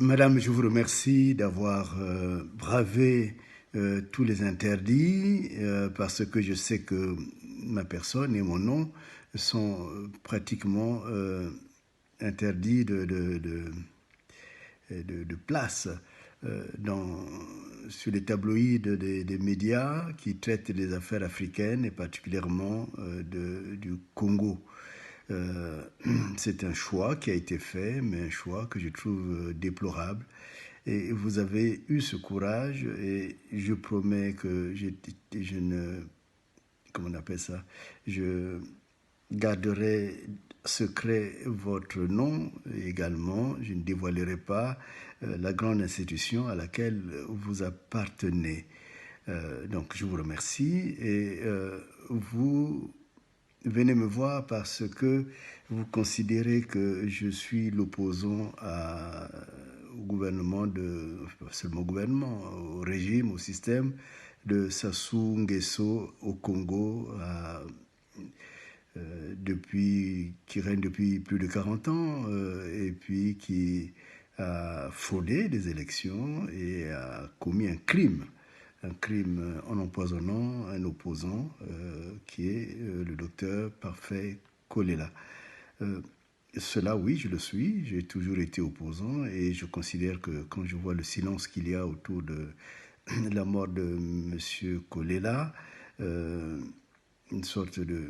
Madame, je vous remercie d'avoir bravé tous les interdits parce que je sais que ma personne et mon nom sont pratiquement interdits de place dans, sur les tabloïds des médias qui traitent des affaires africaines et particulièrement du Congo. Euh, c'est un choix qui a été fait, mais un choix que je trouve déplorable. Et vous avez eu ce courage et je promets que je ne... Comment on appelle ça? Je garderai secret votre nom également. Je ne dévoilerai pas la grande institution à laquelle vous appartenez. Donc je vous remercie et vous venez me voir parce que vous considérez que je suis l'opposant au gouvernement pas seulement au gouvernement, au régime, au système de Sassou Nguesso au Congo, qui règne depuis plus de 40 ans et puis qui a fraudé des élections et a commis un crime en empoisonnant un opposant qui est le docteur Parfait Kolela. Euh, Cela, oui, je le suis. J'ai toujours été opposant et je considère que quand je vois le silence qu'il y a autour de la mort de M. Kolela, euh, une sorte de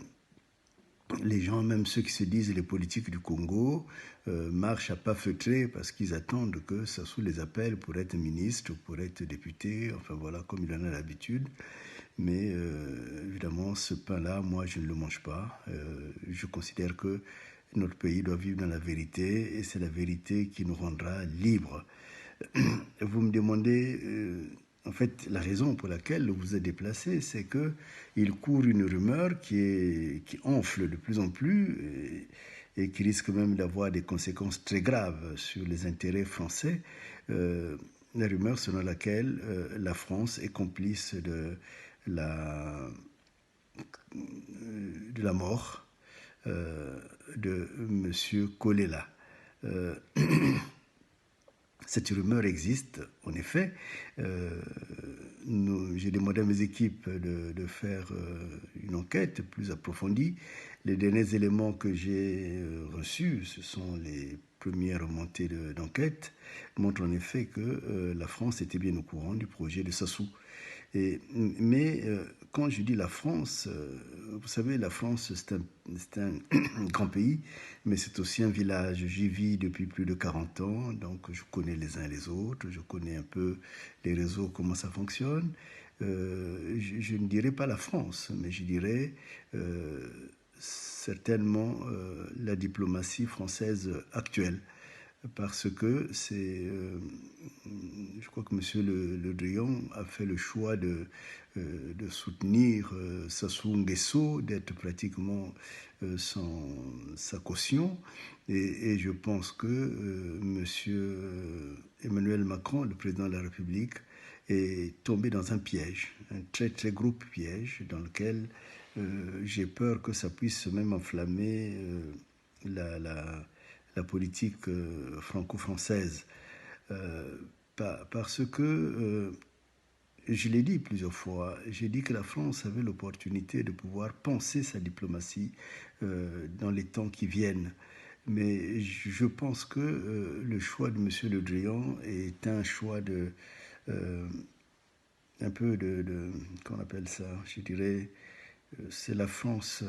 les gens, même ceux qui se disent les politiques du Congo, marchent à pas feutrés parce qu'ils attendent que Sassou les appelle pour être ministre, pour être député, enfin voilà, comme il en a l'habitude. Mais évidemment, ce pain-là, moi, je ne le mange pas. Je considère que notre pays doit vivre dans la vérité et c'est la vérité qui nous rendra libres. Vous me demandez, en fait, la raison pour laquelle vous êtes déplacé, c'est que il court une rumeur qui enfle de plus en plus et qui risque même d'avoir des conséquences très graves sur les intérêts français. La rumeur selon laquelle la France est complice la, de la mort de M. Kolela. Euh, Cette rumeur existe, en effet. J'ai demandé à mes équipes de faire une enquête plus approfondie. Les derniers éléments que j'ai reçus, ce sont les premières remontées d'enquête, montrent en effet que la France était bien au courant du projet de Sassou. Mais quand je dis la France, vous savez, la France, c'est un grand pays, mais c'est aussi un village. J'y vis depuis plus de 40 ans, donc je connais les uns les autres, je connais un peu les réseaux, comment ça fonctionne. Je ne dirais pas la France, mais je dirais certainement la diplomatie française actuelle parce que je crois que M. Le Drian a fait le choix de soutenir Sassou Nguesso, d'être pratiquement sa caution. Et je pense que M. Emmanuel Macron, le président de la République, est tombé dans un piège, un très très gros piège dans lequel j'ai peur que ça puisse même enflammer la politique franco-française. Parce que, je l'ai dit plusieurs fois, j'ai dit que la France avait l'opportunité de pouvoir penser sa diplomatie dans les temps qui viennent. Mais je pense que le choix de M. Le Drian est un choix euh, un peu qu'on appelle ça, je dirais, c'est la France,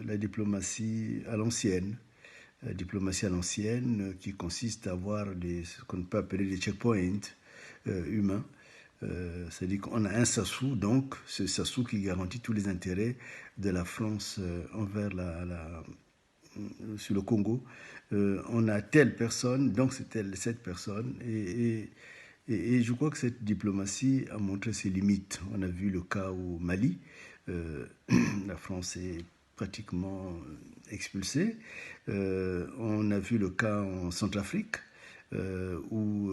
la diplomatie à l'ancienne. La diplomatie à l'ancienne qui consiste à avoir ce qu'on peut appeler des checkpoints humains. C'est-à-dire qu'on a un Sassou, donc c'est Sassou qui garantit tous les intérêts de la France envers sur le Congo. On a telle personne, donc c'est cette personne. Et je crois que cette diplomatie a montré ses limites. On a vu le cas au Mali. Euh, la France est pratiquement expulsée. On a vu le cas en Centrafrique, où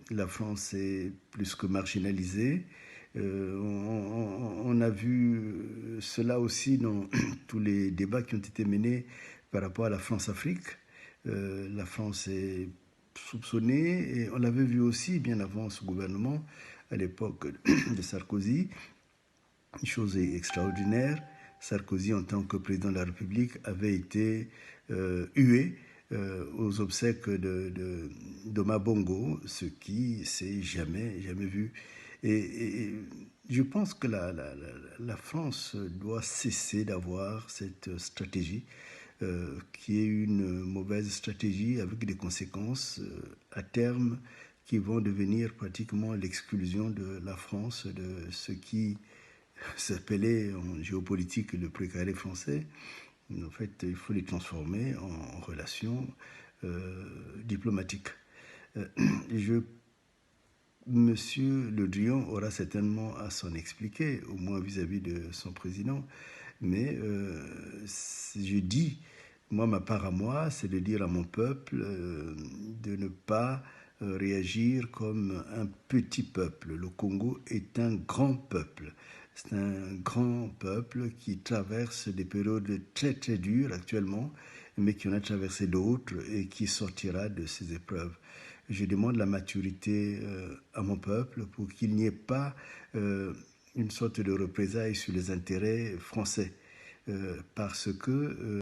la France est plus que marginalisée. On a vu cela aussi dans tous les débats qui ont été menés par rapport à la France-Afrique. La France est soupçonné, et on l'avait vu aussi bien avant ce gouvernement, à l'époque de Sarkozy, une chose extraordinaire. Sarkozy, en tant que président de la République, avait été hué aux obsèques d'Oma Bongo, ce qui s'est jamais vu. Et je pense que la France doit cesser d'avoir cette stratégie qui est une mauvaise stratégie avec des conséquences à terme qui vont devenir pratiquement l'exclusion de la France de ce qui s'appelait en géopolitique le précaré français. En fait, il faut les transformer en relations diplomatiques. Je Monsieur Le Drian aura certainement à s'en expliquer, au moins vis-à-vis de son président. Mais je dis, moi, ma part à moi, c'est de dire à mon peuple de ne pas réagir comme un petit peuple. Le Congo est un grand peuple. C'est un grand peuple qui traverse des périodes très très dures actuellement, mais qui en a traversé d'autres et qui sortira de ces épreuves. Je demande la maturité à mon peuple pour qu'il n'y ait pas une sorte de représailles sur les intérêts français. Parce que